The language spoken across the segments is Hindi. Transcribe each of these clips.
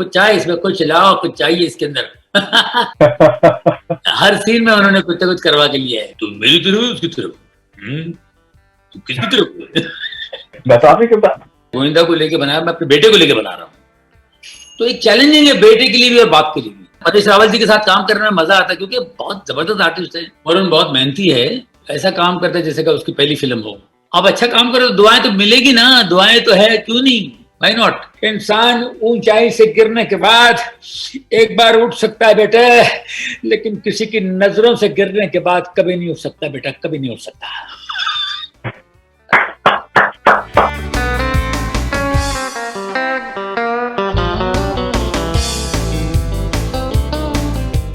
कुछ चाय इसमें, कुछ लाओ, कुछ चाहिए इसके अंदर। हर सीन में उन्होंने कुछ ना कुछ करवा के लिया है। तुम मेरी तरफ उसकी तरफ, तुम किसकी तरफ? बता भी क्यों? गोविंदा को लेके बनाया, मैं अपने बेटे को लेके बना रहा हूँ, तो एक चैलेंजिंग है बेटे के लिए भी और बाप के लिए भी। परेश रावल जी के साथ काम करने में मजा आता है क्योंकि बहुत जबरदस्त आर्टिस्ट है, वरुण बहुत मेहनती है, ऐसा काम करता है जैसे कि उसकी पहली फिल्म हो। अब अच्छा काम करो, दुआएं तो मिलेगी ना, दुआएं तो है, क्यों नहीं, व्हाई नॉट। इंसान ऊंचाई से गिरने के बाद एक बार उठ सकता है बेटे, लेकिन किसी की नजरों से गिरने के बाद कभी नहीं उठ सकता बेटा, कभी नहीं उठ सकता।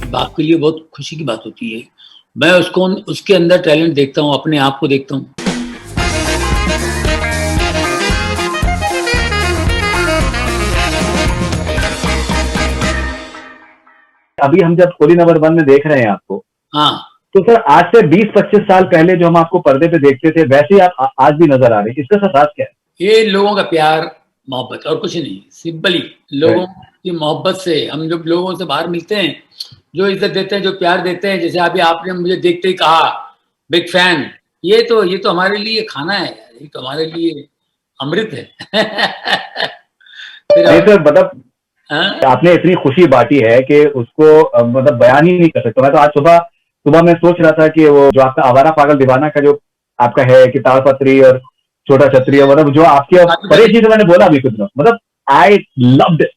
बाप के लिए बहुत खुशी की बात होती है। मैं उसको, उसके अंदर टैलेंट देखता हूँ, अपने आप को देखता हूँ। अभी हम जब कोली नंबर 1 में देख रहे हैं आपको, हाँ, तो सर आज से 20-25 साल पहले जो हम आपको पर्दे पे देखते थे वैसे ही आप आज भी नजर आ रहे हैं, इसका सच क्या है? ये लोगों का प्यार मोहब्बत और कुछ नहीं, सिंपली लोगों की मोहब्बत से। हम जब लोगों से बाहर मिलते हैं, जो इज्जत देते हैं, जो प्यार देते हैं, जैसे अभी आपने मुझे देखते ही कहा बिग फैन, ये तो हमारे लिए खाना है यार, ये तो हमारे लिए अमृत है। फिर सर मतलब आपने इतनी खुशी बांटी है कि उसको मतलब बयान ही नहीं कर सकता। मैं तो आज सुबह मैं सोच रहा था कि वो जो आपका आवारा पागल दीवाना का जो आपका है कि ताड़पत्री और छोटा छतरी, मतलब जो आपके परेश जी से मैंने बोला अभी कुछ ना, मतलब आई लव्ड इट,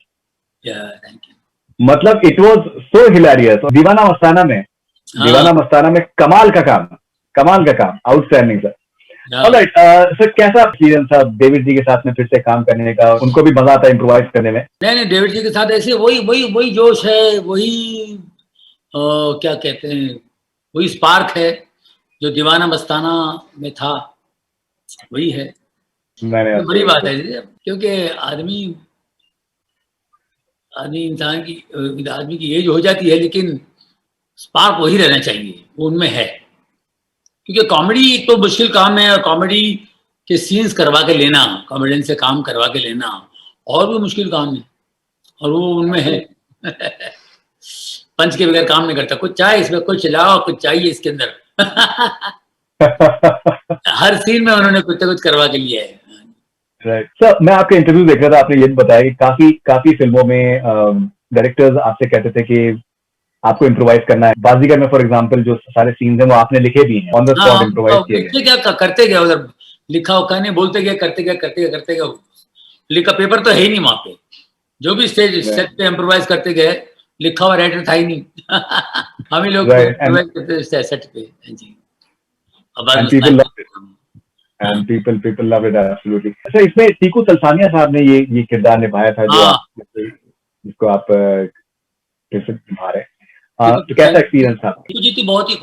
मतलब इट वाज सो हिलेरियस। दीवाना मस्ताना में कमाल का काम, आउटस्टैंडिंग सर। ऑलराइट सर, कैसा एक्सपीरियंस था डेविड जी के साथ में फिर से काम करने का? उनको भी मजा आता है इम्प्रोवाइज करने में? नहीं, डेविड जी के साथ ऐसे वही जोश है, वही क्या कहते हैं, वही स्पार्क है जो दीवाना मस्ताना में था, वही है। तो बड़ी बात है क्योंकि आदमी की एज हो जाती है, लेकिन स्पार्क वही रहना चाहिए, वो उनमें है। क्योंकि कॉमेडी एक तो मुश्किल काम है, और कॉमेडी के सीन्स करवा के लेना, कॉमेडियन से काम करवा के लेना और भी मुश्किल काम है, और वो उनमें है। पंच के बगैर काम नहीं करता। कुछ चाय इसमें, कुछ लाओ, कुछ चाहिए इसके अंदर। हर सीन में उन्होंने कुछ ना कुछ करवा के लिया है। राइट सर, मैं आपका इंटरव्यू देख रहा था, आपने ये बताया कि काफी फिल्मों में डायरेक्टर्स आपसे कहते थे कि आपको इम्प्रोवाइज करना है। बाजीगर में फॉर एग्जांपल जो सारे सीन्स हैं वो आपने लिखे भी हैं, ऑन द स्पॉट इम्प्रोवाइज किए गए। क्या करते गए उधर, लिखा होगा नहीं, बोलते गए, करते गए। लिखा पेपर तो है ही नहीं वहां पे, जो भी स्टेज सेट पे इम्प्रोवाइज करते गए, लिखा हुआ राइटर था ही नहीं। हम ही लोग इम्प्रोवाइज करते थे सेट पे जी। And people love it absolutely. अच्छा, इसमें टीकू तलसानिया साहब ने ये किरदार निभाया था जो जिसको आप निभा रहे हैं, तो कैसा एक्सपीरियंस था? टीकू जी तो बहुत ही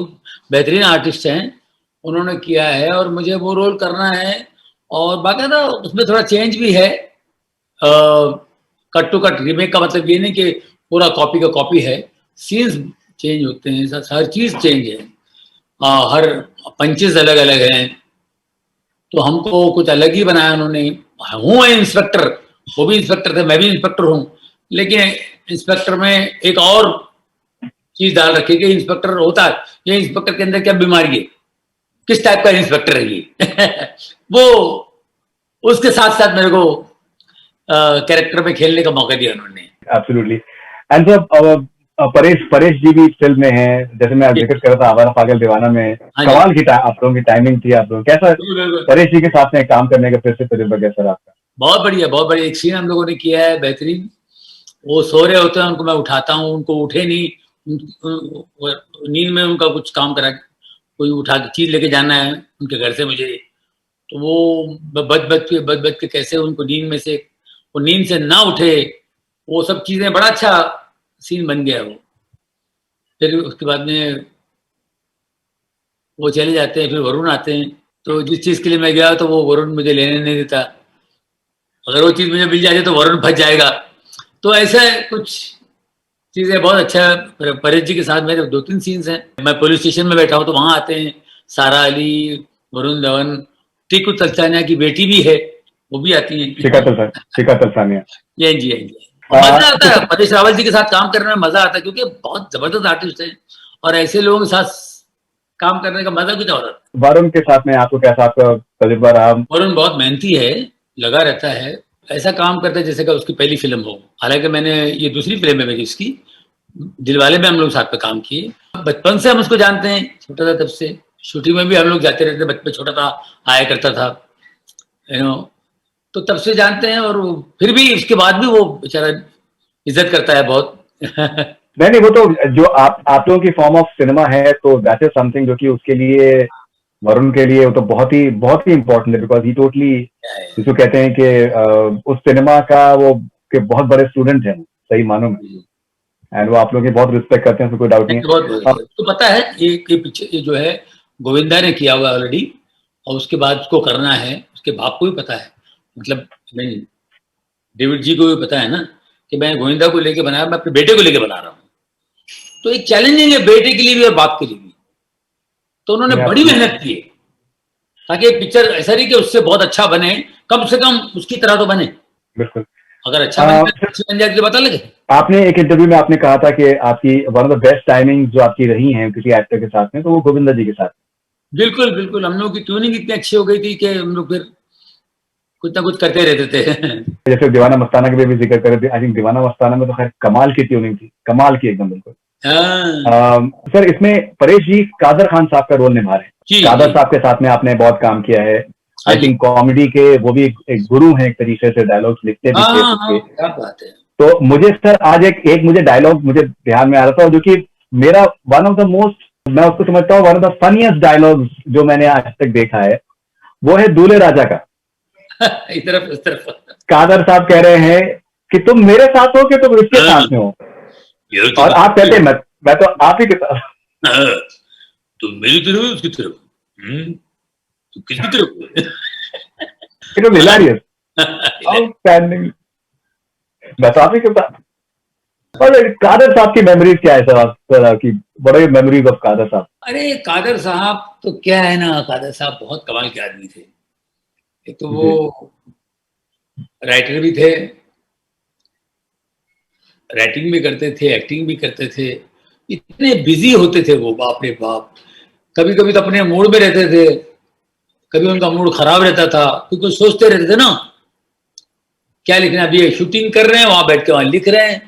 बेहतरीन आर्टिस्ट हैं, उन्होंने किया है और मुझे वो रोल करना है। और बाकायदा उसमें थोड़ा चेंज भी है, कट टू कट रिमेक का मतलब ये नहीं कि पूरा कॉपी का कॉपी है, सीन्स चेंज होते हैं, हर चीज चेंज है, हर पंचेस अलग अलग हैं, तो हमको कुछ अलग ही बनाया उन्होंने। हूँ इंस्पेक्टर, वो भी इंस्पेक्टर थे, मैं भी इंस्पेक्टर हूँ, लेकिन इंस्पेक्टर में एक और चीज डाल रखी कि इंस्पेक्टर होता है, ये इंस्पेक्टर के अंदर क्या बीमारी है, किस टाइप का इंस्पेक्टर है ये। वो उसके साथ साथ मेरे को कैरेक्टर में खेलने का मौका दिया उन्होंने। एब्सोल्युटली। एंड सर, परेश जी भी फिल्म में हैं, जैसे मैं जिक्र कर रहा था आवारा पागल दीवाना में, कमाल की आप लोगों की टाइमिंग थी। आप लोग कैसा परेश जी के साथ में काम करने का फिर से तजुर्बा कैसा रहा आपका? बहुत बढ़िया। एक सीन हम लोगों ने किया है बेहतरीन। वो सो रहे होते हैं, उनको मैं उठाता हूँ, उनको उठे नहीं, नींद में उनका कुछ काम करा, कोई उठा के चीज लेके जाना है उनके घर से मुझे, तो वो बच के कैसे उनको नींद में से, वो नींद से ना उठे, वो सब चीजें, बड़ा अच्छा सीन बन गया वो। फिर उसके बाद में वो चले जाते हैं, फिर वरुण आते हैं, तो जिस चीज के लिए मैं गया तो वो वरुण मुझे लेने नहीं देता, अगर वो चीज मुझे मिल जाए तो वरुण फंस जाएगा। तो ऐसा कुछ चीजें बहुत अच्छा। परेश जी के साथ मेरे 2-3 सीन्स हैं, मैं पुलिस स्टेशन में बैठा हूँ तो वहां आते हैं सारा अली, वरुण धवन, टीकू तलसानिया की बेटी भी है, वो भी आती है। शिखा तलसानिया। जी। और मजा आता है परेश रावल जी के साथ काम करने में, मजा आता है क्योंकि बहुत जबरदस्त आर्टिस्ट है और ऐसे लोगों के साथ काम करने का मजा कुछ और आता है। वरुण के साथ में आपको कैसा आपका तजुर्बा रहा? वरुण बहुत मेहनती है, लगा रहता है, ऐसा काम करता है जैसे कि उसकी पहली फिल्म हो। हालांकि मैंने ये दूसरी फिल्म है मेरी इसकी, दिलवाले में हम लोग साथ में काम किए। बचपन से हम उसको जानते हैं, छोटा था तब से। शूटिंग में भी हम लोग जाते रहते, बचपन छोटा था आया करता था, तो तब से जानते हैं। और फिर भी उसके बाद भी वो बेचारा इज्जत करता है बहुत। नहीं, वो तो जो आप लोगों की फॉर्म ऑफ सिनेमा है, तो दैट इज समथिंग जो कि उसके लिए, वरुण के लिए वो तो बहुत ही इंपॉर्टेंट है, बिकॉज ही टोटली, जिसको कहते हैं कि उस सिनेमा का वो के बहुत बड़े स्टूडेंट हैं सही मानों में, एंड वो आप लोग की बहुत रिस्पेक्ट करते हैं, कोई डाउट नहीं है। बहुत तो पता है ये पीछे ये जो है गोविंदा ने किया हुआ ऑलरेडी, और उसके बाद उसको करना है, उसके बाप को भी पता है, मतलब नहीं, डेविड जी को भी पता है ना कि मैं गोविंदा को लेके बनाया, मैं अपने बेटे को लेके बना रहा हूँ। तो एक चैलेंजिंग है बेटे के लिए भी और बाप के लिए भी। तो उन्होंने बड़ी मेहनत की है ताकि एक पिक्चर ऐसा नहीं कि उससे बहुत अच्छा बने, कम से कम उसकी तरह तो बने। बिल्कुल। अगर अच्छा बन जाए, अच्छी बन जाए तो पता लगे। आपने एक इंटरव्यू में आपने कहा था कि आपकी one of the best timing जो आपकी रही हैं किसी एक्टर के साथ में, तो वो गोविंदा जी के साथ। बिल्कुल बिल्कुल, हम लोग की ट्यूनिंग इतनी अच्छी हो गई थी कि हम लोग फिर कुछ ना कुछ करते रहते थे। जैसे दीवाना मस्ताना के भी जिक्र कर रहे थे, आई थिंक दीवाना मस्ताना में तो खैर कमाल की ट्यूनिंग थी, कमाल की एकदम बिल्कुल। सर इसमें परेश जी कादर खान साहब का रोल निभा रहे हैं। कादर साहब के साथ में आपने बहुत काम किया है, आई थिंक कॉमेडी के वो भी एक गुरु हैं एक तरीके से, डायलॉग्स लिखते भी थे उसके। क्या बात है। तो मुझे सर आज एक मुझे डायलॉग मुझे ध्यान में आ रहा था, जो कि मेरा वन ऑफ द मोस्ट, मैं उसको समझता हूँ one of the funniest dialogue जो मैंने आज तक देखा है, वो है दूल्हे राजा का। इस तरफ कादर साहब कह रहे हैं कि तुम मेरे साथ हो कि तुम इसके साथ में हो, और आप कहते हैं मैं तो आप ही के साथ। तुम मेरी तरफ हो उसकी तरफ, तुम किसकी तरफ? It was hilarious, outstanding. मैं तो आप ही के साथ। और कादर साहब की मेमोरीज क्या है सर आपकी, बड़े मेमोरीज ऑफ कादर साहब? अरे कादर साहब तो क्या है ना, कादर साहब बहुत कमाल के आदमी थे। एक तो वो राइटर भी थे, राइटिंग भी करते थे, एक्टिंग भी करते थे, इतने बिजी होते थे वो, बाप रे बाप। कभी कभी तो अपने मूड में रहते थे, कभी उनका मूड खराब रहता था, क्योंकि सोचते रहते थे ना क्या लिखना है। अभी ये शूटिंग कर रहे हैं, वहां बैठ के वहां लिख रहे हैं,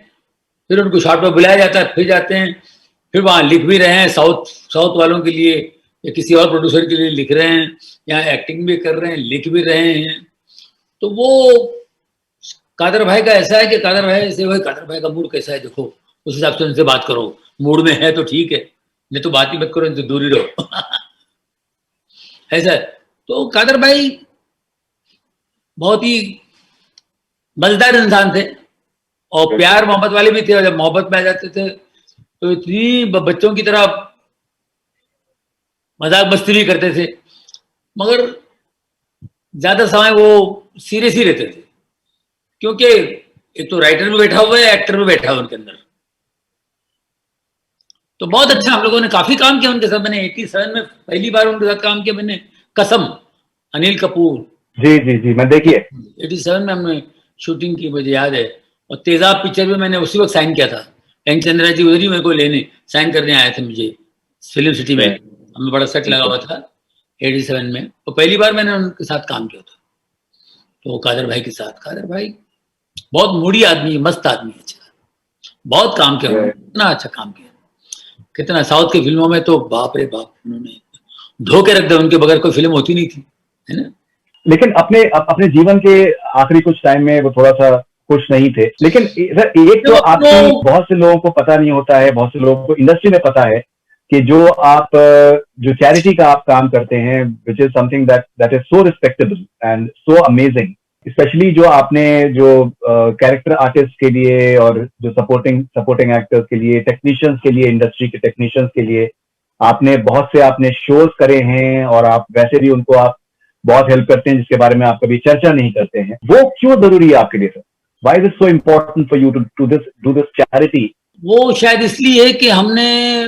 फिर उनको शॉट पर बुलाया जाता है, फिर जाते हैं, फिर वहां लिख भी रहे हैं, साउथ वालों के लिए या किसी और प्रोड्यूसर के लिए लिख रहे हैं, या एक्टिंग भी कर रहे हैं, लिख भी रहे हैं। तो वो कादर भाई का ऐसा है कि कादर भाई से, वही कादर भाई का मूड कैसा है देखो, उस हिसाब से उनसे बात करो। मूड में है तो ठीक है, नहीं तो बात ही मत करो, इनसे दूर ही रहो। ऐसा है। तो कादर भाई बहुत ही मजेदार इंसान थे, और प्यार मोहब्बत वाले भी थे, और जब मोहब्बत में आ जाते थे तो इतनी बच्चों की तरह मजाक मस्ती भी करते थे, मगर ज्यादा समय वो सीरियस ही रहते थे, क्योंकि एक तो राइटर में बैठा हुआ है, एक्टर में बैठा हुआ उनके अंदर। तो बहुत अच्छा, हम लोगों ने काफी काम किया उनके साथ। मैंने 87 में पहली बार उनके साथ काम किया मैंने, कसम, अनिल कपूर। जी जी जी, मैं देखिए 87 में हमने शूटिंग की, मुझे याद है। और तेजाब पिक्चर में मैंने उसी वक्त साइन किया था, एन चंद्रा जी उधर ही मेरे को लेने साइन करने आए थे मुझे फिल्म सिटी में, हमें बड़ा सेट लगा हुआ था 87 में। तो पहली बार मैंने उनके साथ काम किया था, तो कादर भाई के साथ। कादर भाई बहुत मूडी आदमी, मस्त आदमी, अच्छा, बहुत काम किया उन्होंने, इतना अच्छा काम किया, कितना। साउथ की फिल्मों में तो बाप रे बाप, उन्होंने धोखे रख दिया, उनके बगैर कोई फिल्म होती नहीं थी, है ना। लेकिन अपने जीवन के आखिरी कुछ टाइम में वो थोड़ा सा खुश नहीं थे। लेकिन एक तो आपकी बहुत से लोगों को पता नहीं होता है, बहुत से लोगों को इंडस्ट्री में पता है कि जो आप जो चैरिटी का आप काम करते हैं, which is something that is so respectable and so amazing, specially जो आपने जो कैरेक्टर आर्टिस्ट के लिए और जो सपोर्टिंग एक्टर्स के लिए, टेक्नीशियंस के लिए, इंडस्ट्री के टेक्नीशियंस के लिए आपने बहुत से आपने शोज करे हैं, और आप वैसे भी उनको आप बहुत हेल्प करते हैं, जिसके बारे में आप कभी चर्चा नहीं करते हैं। वो क्यों जरूरी है आपके लिए sir? Why is it so important for you to do this charity? वो शायद इसलिए है कि हमने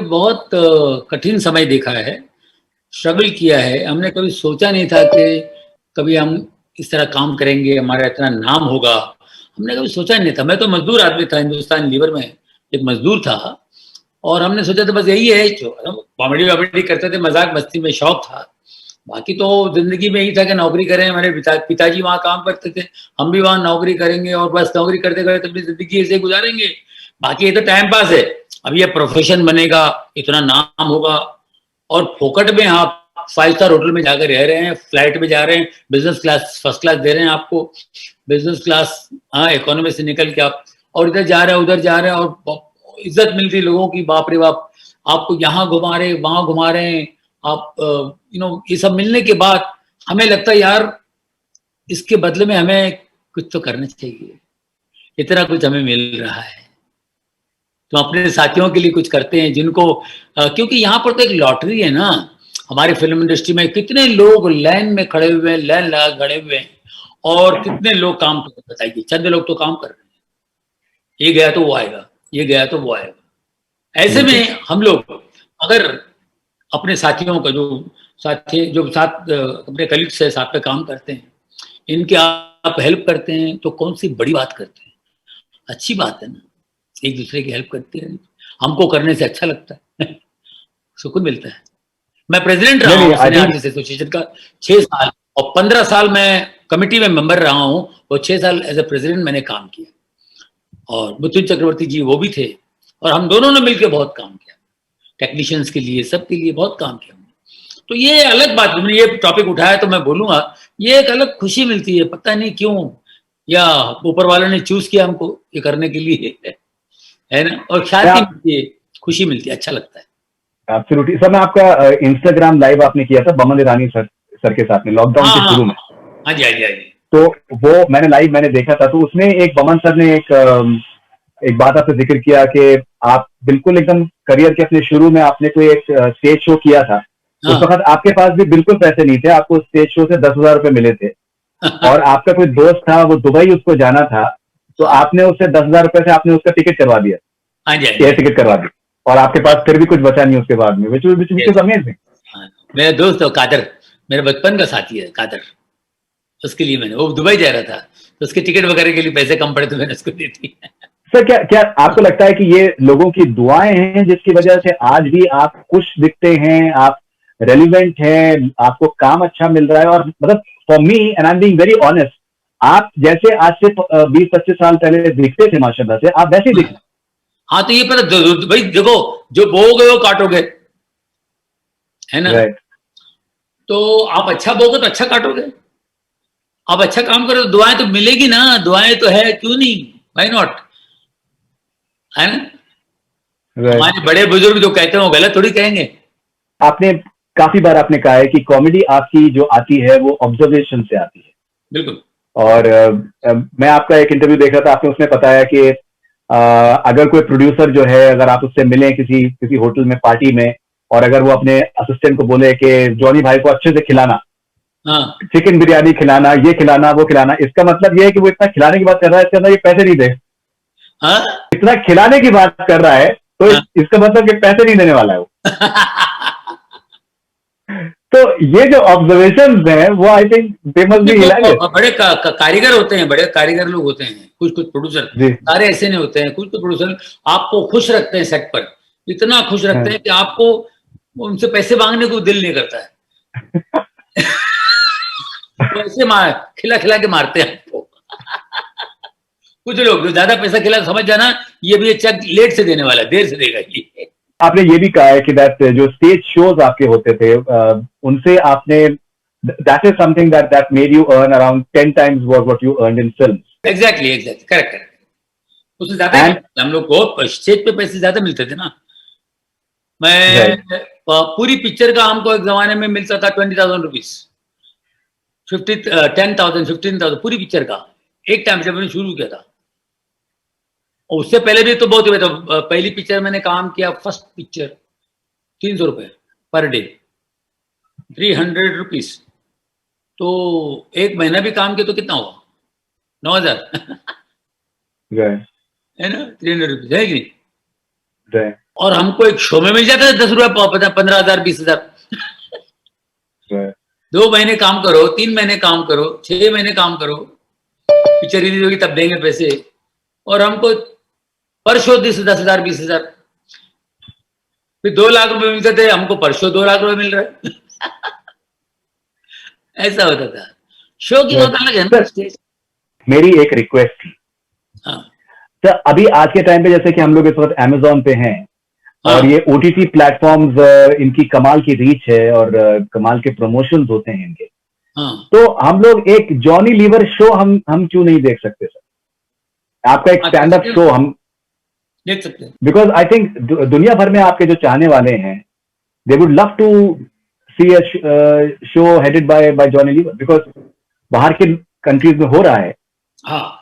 बहुत कठिन समय देखा है, स्ट्रगल किया है। हमने कभी सोचा नहीं था कि कभी हम इस तरह काम करेंगे, हमारा इतना नाम होगा, हमने कभी सोचा नहीं था। मैं तो मजदूर आदमी था, हिंदुस्तान लीवर में एक मजदूर था, और हमने सोचा था बस यही है, कॉमेडी वॉमेडी करते थे, मजाक मस्ती में शौक था। बाकी तो जिंदगी में यही था कि नौकरी करें। हमारे पिताजी वहाँ काम करते थे, हम भी वहाँ नौकरी करेंगे, और बस नौकरी करते करते अपनी जिंदगी ऐसे गुजारेंगे। बाकी ये तो टाइम पास है। अब ये प्रोफेशन बनेगा, इतना नाम होगा, और फोकट में आप 5 स्टार होटल में जाकर रह रहे हैं, फ्लाइट में जा रहे हैं, बिजनेस क्लास फर्स्ट क्लास दे रहे हैं आपको, बिजनेस क्लास, हाँ, इकोनॉमी से निकल के आप और इधर जा रहे हैं, उधर जा रहे हैं, और इज्जत मिल रही लोगों की, बाप रे बाप, आपको यहाँ घुमा रहे, वहां घुमा रहे हैं आप, ये सब मिलने के बाद हमें लगता है यार इसके बदले में हमें कुछ तो करना चाहिए, इतना कुछ हमें मिल रहा है तो अपने साथियों के लिए कुछ करते हैं, जिनको क्योंकि यहाँ पर तो एक लॉटरी है ना। हमारी फिल्म इंडस्ट्री में कितने लोग लाइन में खड़े हुए हैं, लाइन लगा खड़े हुए हैं, और कितने लोग काम कर, बताइए, चंद लोग तो काम कर रहे हैं। ये गया तो वो आएगा, ये गया तो वो आएगा। ऐसे में हम लोग अगर अपने साथियों का जो साथ अपने कलीग्स से साथ पे काम करते हैं, इनके आप हेल्प करते हैं तो कौन सी बड़ी बात करते हैं, अच्छी बात है ना। एक दूसरे की हेल्प करते हैं, हमको करने से अच्छा लगता है सुकून मिलता है। मैं प्रेसिडेंट रहा हूँ सिने आर्टिस्ट एसोसिएशन का 6 साल, और 15 साल मैं कमेटी में मेंबर रहा हूँ, और 6 साल एज ए प्रेसिडेंट मैंने काम किया। और मिथुन चक्रवर्ती जी वो भी थे, और हम दोनों ने मिलकर बहुत काम किया, टेक्नीशियंस के लिए, सबके लिए बहुत काम किया। तो ये अलग बात, तुमने ये टॉपिक उठाया तो मैं बोलूंगा, ये एक अलग खुशी मिलती है, पता नहीं क्यों, या ऊपर वालों ने चूज किया हमको ये करने के लिए, है ना, और शायद खुशी मिलती है, अच्छा लगता है। एब्सोल्युटली सर, मैं आपका इंस्टाग्राम लाइव आपने किया था बमन ईरानी सर के साथ में लॉकडाउन के शुरू में। हाँ जी, हाँ जी, हाँ जी। तो वो मैंने लाइव देखा था, तो उसमें एक बमन सर ने एक बात आपसे जिक्र किया कि आप बिल्कुल एकदम करियर के अपने शुरू में आपने कोई एक स्टेज शो किया था। उस वक्त आपके पास भी बिल्कुल पैसे नहीं थे, आपको स्टेज शो से 10,000 रुपए मिले थे, और आपका कोई दोस्त था वो दुबई उसको जाना था, तो आपने उससे 10,000 रुपए से आपने उसका टिकट करवा दिया, एयर टिकट करवा दी, और आपके पास फिर भी कुछ बचा नहीं उसके बाद में, विच इज अमेजिंग। मेरा दोस्त है कादर, मेरे बचपन का साथी है कादर, उसके लिए मैंने, वो दुबई जा रहा था तो उसके टिकट वगैरह के लिए पैसे कम पड़े तो मैंने उसको दे दी। सर क्या आपको लगता है कि ये लोगों की दुआएं हैं जिसकी वजह से आज भी आप खुश दिखते हैं, आप रेलिवेंट हैं, आपको काम अच्छा मिल रहा है? और मतलब for me, and I am being very honest, आप जैसे आज से 20-25 साल पहले दिखते थे माशाल्लाह से, आप वैसे ही दिखते। हाँ, तो ये पर भाई देखो, जो बोओगे वो काटोगे, है ना। right. तो आप अच्छा बोगे तो अच्छा काटोगे, आप अच्छा काम करो तो दुआएं तो मिलेगी ना, दुआएं तो है, क्यों नहीं, व्हाई नॉट, है ना। right. हमारे बड़े बुजुर्ग जो कहते हैं वो गलत थोड़ी कहेंगे। आपने काफी बार आपने कहा है कि कॉमेडी आपकी जो आती है वो ऑब्जर्वेशन से आती है। बिल्कुल। और मैं आपका एक इंटरव्यू देख रहा था, आपने उसमें बताया कि अगर कोई प्रोड्यूसर जो है, अगर आप उससे मिले किसी होटल में, पार्टी में, और अगर वो अपने असिस्टेंट को बोले कि जॉनी भाई को अच्छे से खिलाना, चिकन बिरयानी खिलाना, ये खिलाना, वो खिलाना, इसका मतलब ये है कि वो इतना खिलाने की बात कर रहा है, इसके अंदर ये पैसे नहीं दे। इतना खिलाने की बात कर रहा है तो इसका मतलब कि पैसे नहीं देने वाला है वो। तो ये जो ऑब्जर्वेशंस हैं वो I think they must be hilarious. बड़े कारीगर होते हैं, बड़े कारीगर लोग होते हैं, कुछ प्रोड्यूसर, सारे ऐसे नहीं होते हैं। कुछ प्रोड्यूसर आपको खुश रखते हैं सेट पर, इतना खुश रखते हैं कि आपको उनसे पैसे मांगने को दिल नहीं करता है। तो ऐसे खिला खिला के मारते हैं आपको। कुछ लोग जो ज्यादा पैसा खिला, समझ जाना ये भी चेक लेट से देने वाला है, देर से देगा ये। आपने ये भी कहा है कि जो स्टेज शोज आपके होते थे, उनसे आपने that is something that made you earn around 10 times what you earned in films. Exactly, correct. उससे ज्यादा हम लोग को स्टेज पे पैसे ज्यादा मिलते थे ना। मैं पूरी पिक्चर का हमको एक जमाने में मिलता था 20,000 रुपीज, 10,000, 15,000 पूरी पिक्चर का, एक टाइम जब मैंने शुरू किया था। उससे पहले भी तो बहुत हुए, तो पहली पिक्चर मैंने काम किया, फर्स्ट पिक्चर 300 रुपए पर डे, 300 रुपीज। तो एक महीना भी काम किया तो कितना हुआ, 9,000 है ना, 300 रुपीज है कि नहीं। और हमको एक शो में मिल जाता है 10 रुपए, 15,000, 20,000। 2 महीने काम करो, 3 महीने काम करो, 6 महीने काम करो, पिक्चर रिलीज होगी तब देंगे पैसे, और हमको पर शो 10,000 20,000, फिर 2 लाख रुपए मिलते थे, हमको पर शो 2 लाख रुपए मिल रहा है। ऐसा होता था। शो की बात अलग है ना स्टेज। मेरी एक रिक्वेस्ट थी हाँ सर, अभी आज के टाइम पे जैसे कि हम लोग इस वक्त अमेजोन पे हैं हाँ और ये ओटीटी प्लेटफॉर्म्स, इनकी कमाल की रीच है और कमाल के प्रमोशंस होते हैं इनके, हाँ, तो हम लोग एक जॉनी लीवर शो हम क्यों नहीं देख सकते सर? आपका एक स्टैंड अप शो हम देख सकते हैं। बिकॉज आई थिंक दुनिया भर में आपके जो चाहने वाले हैं, they would love to see a show headed by Johnny Lever, because बाहर के कंट्रीज में हो रहा है। हाँ,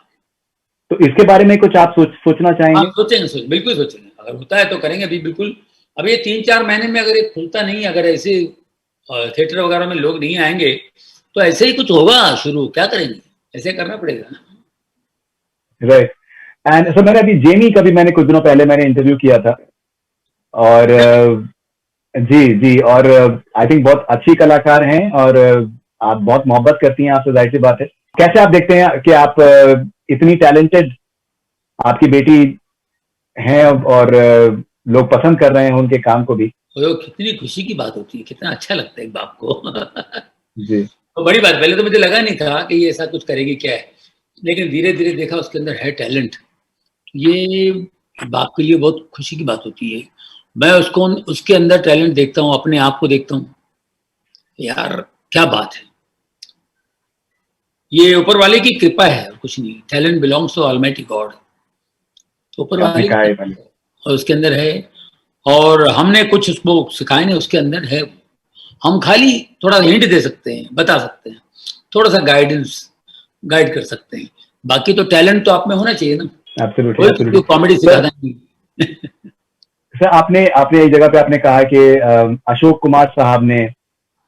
तो इसके बारे में कुछ आप सोचना चाहेंगे? आप सोचेंगे, बिल्कुल सोचेंगे, अगर होता है तो करेंगे अभी बिल्कुल। अब ये 3-4 महीने में अगर ये खुलता नहीं, अगर ऐसे थिएटर वगैरह में लोग नहीं आएंगे, तो ऐसे ही कुछ होगा शुरू, क्या करेंगे, ऐसे करना पड़ेगा ना। राइट। एंड सर, मैंने अभी जेमी का भी मैंने कुछ दिनों पहले मैंने इंटरव्यू किया था, और जी, और आई थिंक बहुत अच्छी कलाकार हैं, और आप बहुत मोहब्बत करती हैं आपसे, जाहिर सी बात है। कैसे आप देखते हैं कि आप इतनी टैलेंटेड आपकी बेटी हैं और लोग पसंद कर रहे हैं उनके काम को भी? तो कितनी खुशी की बात होती है, कितना अच्छा लगता है एक बाप को। जी, तो बड़ी बात, पहले तो मुझे लगा नहीं था कि ये ऐसा कुछ करेगी क्या है, लेकिन धीरे धीरे देखा उसके अंदर है टैलेंट। ये बाप के लिए बहुत खुशी की बात होती है। मैं उसको उसके अंदर टैलेंट देखता हूँ, अपने आप को देखता हूँ, यार क्या बात है, ये ऊपर वाले की कृपा है और कुछ नहीं। Talent belongs to almighty God, तो ऊपर आपने वाले कहा है की और उसके अंदर है, और हमने कुछ उसको सिखाए नहीं, उसके अंदर है। हम खाली थोड़ा हिंट दे सकते हैं, बता सकते हैं, थोड़ा सा गाइड कर सकते हैं, बाकी तो टैलेंट तो आप में होना चाहिए ना। Absolutely, absolutely. कॉमेडी सिखाता नहीं। सर, आपने एक जगह पे आपने कहा कि अशोक कुमार साहब ने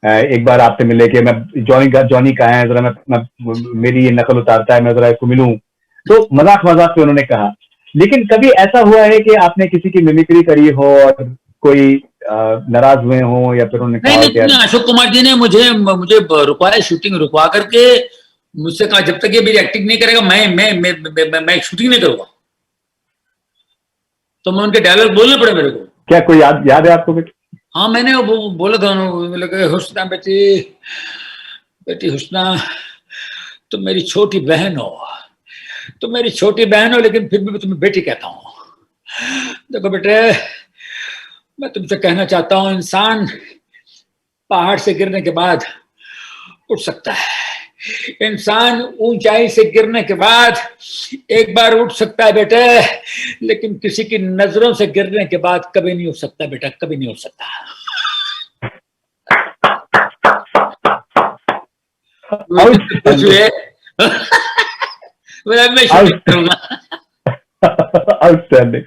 एक बार आपसे मिले कि मैं जॉनी कहाँ है, जरा मैं मेरी ये नकल उतारता है, मैं जरा इसको मिलूं, तो मजाक पे उन्होंने कहा। लेकिन कभी ऐसा हुआ है कि आपने किसी की मिमिक्री करी हो और कोई नाराज हुए हो, या फिर उन्होंने कहा नहीं, कि अशोक कुमार जी ने मुझे रुकवाया, शूटिंग रुकवा करके मुझसे कहा जब तक ये मेरी एक्टिंग नहीं करेगा मैं शूटिंग नहीं करूंगा। तो मैं उनके डायलॉग बोलने पड़े मेरे को। क्या कोई याद है आपको बेटा? हाँ, मैंने वो बोला था उन्होंने, हुस्ना बेटी बेटी हुस्ना, तुम मेरी छोटी बहन हो, तुम मेरी छोटी बहन हो, लेकिन फिर भी मैं तुम्हें बेटी कहता हूँ। देखो बेटे, मैं तुमसे कहना चाहता हूँ, इंसान पहाड़ से गिरने के बाद उठ सकता है, इंसान ऊंचाई से गिरने के बाद एक बार उठ सकता है बेटे, लेकिन किसी की नजरों से गिरने के बाद कभी नहीं उठ सकता बेटा, कभी नहीं उठ सकता। कुछ हुए मैं शूटिंग करूंगा। आउटस्टैंडिंग।